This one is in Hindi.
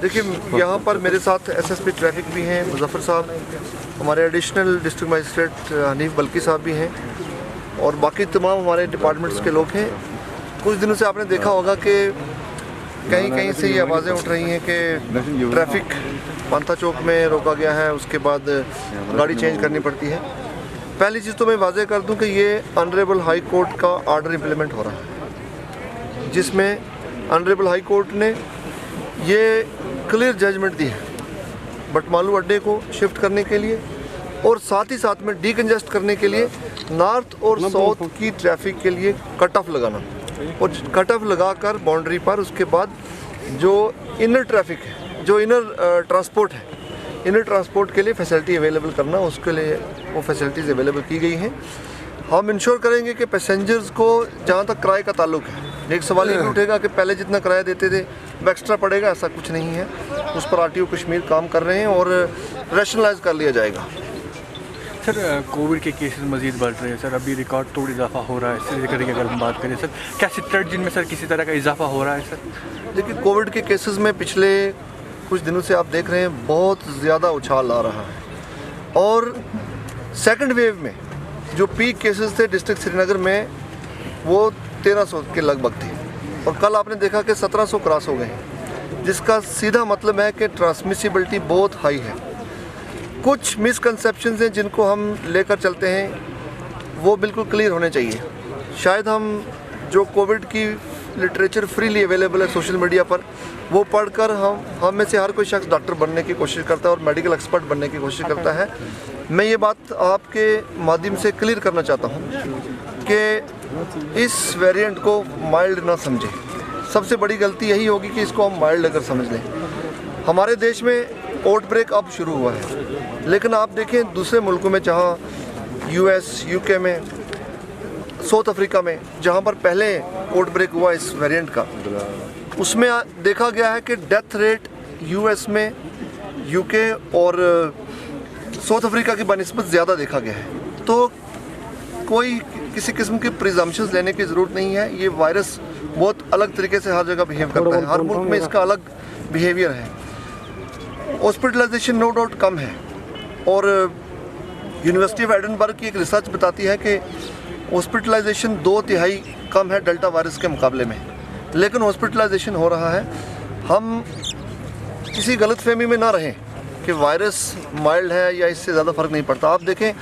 देखिए, यहाँ पर मेरे साथ एसएसपी ट्रैफिक भी हैं मुजफ्फर साहब, हमारे एडिशनल डिस्ट्रिक्ट मजिस्ट्रेट हनीफ बल्की साहब भी हैं और बाकी तमाम हमारे डिपार्टमेंट्स के लोग हैं। कुछ दिनों से आपने देखा होगा कि कहीं कहीं से ये आवाज़ें उठ रही हैं कि ट्रैफिक पांथा चौक में रोका गया है, उसके बाद गाड़ी चेंज करनी पड़ती है। पहली चीज़ तो मैं वाज़ेह कर दूं कि ये ऑनरेबल हाई कोर्ट का आर्डर इम्प्लीमेंट हो रहा है, जिसमें ऑनरेबल हाई कोर्ट ने ये क्लियर जजमेंट दी है बटमालू अड्डे को शिफ्ट करने के लिए और साथ ही साथ में डीकंजेस्ट करने के लिए नॉर्थ और साउथ की ट्रैफिक के लिए कट ऑफ लगाना और कट ऑफ लगाकर बाउंड्री पर उसके बाद जो इनर ट्रैफिक है, जो इनर ट्रांसपोर्ट है, इनर ट्रांसपोर्ट के लिए फैसिलिटी अवेलेबल करना, उसके लिए वो फैसिलिटीज़ अवेलेबल की गई हैं। हम इंश्योर करेंगे कि पैसेंजर्स को, जहाँ तक किराए का ताल्लुक है, एक सवाल ये भी उठेगा कि पहले जितना किराया देते थे वो एक्स्ट्रा पड़ेगा, ऐसा कुछ नहीं है। उस पर आरटीओ कश्मीर काम कर रहे हैं और रैशनलाइज कर लिया जाएगा। सर, कोविड के केसेस मज़ीद बढ़ रहे हैं सर, अभी रिकॉर्ड तोड़ इजाफा हो रहा है। इस तरीके की अगर हम बात करें सर, क्या सिट्रेट जिनमें सर किसी तरह का इजाफा हो रहा है सर? देखिए, कोविड के केसेस में पिछले कुछ दिनों से आप देख रहे हैं बहुत ज़्यादा उछाल आ रहा है और सेकंड वेव में जो पीक केसेस थे डिस्ट्रिक्ट श्रीनगर में वो 1300 के लगभग थे और कल आपने देखा कि 1700 क्रॉस हो गए हैं, जिसका सीधा मतलब है कि ट्रांसमिसिबिलिटी बहुत हाई है। कुछ मिसकंसेप्शंस हैं जिनको हम लेकर चलते हैं, वो बिल्कुल क्लियर होने चाहिए। शायद हम जो कोविड की लिटरेचर फ्रीली अवेलेबल है सोशल मीडिया पर, वो पढ़कर हम में से हर कोई शख्स डॉक्टर बनने की कोशिश करता है और मेडिकल एक्सपर्ट बनने की कोशिश करता है। मैं ये बात आपके माध्यम से क्लियर करना चाहता हूँ कि इस वेरिएंट को माइल्ड ना समझें। सबसे बड़ी गलती यही होगी कि इसको हम माइल्ड अगर समझ लें। हमारे देश में आउटब्रेक अब शुरू हुआ है, लेकिन आप देखें दूसरे मुल्कों में, जहाँ यूएस, यूके में, साउथ अफ्रीका में, जहाँ पर पहले आउटब्रेक हुआ इस वेरिएंट का, उसमें देखा गया है कि डेथ रेट यूएस में, यूके और साउथ अफ्रीका की बनिस्बत ज़्यादा देखा गया है। तो कोई किसी किस्म की प्रिजम्पशंस लेने की ज़रूरत नहीं है। ये वायरस बहुत अलग तरीके से हर जगह बिहेव करता है, हर मुल्क में इसका अलग बिहेवियर है। हॉस्पिटलाइजेशन नो डाउट कम है और यूनिवर्सिटी ऑफ एडिनबर्ग की एक रिसर्च बताती है कि हॉस्पिटलाइजेशन 2/3 कम है डेल्टा वायरस के मुकाबले में, लेकिन हॉस्पिटलाइजेशन हो रहा है। हम किसी गलतफहमी में ना रहें कि वायरस माइल्ड है या इससे ज़्यादा फ़र्क नहीं पड़ता। आप देखें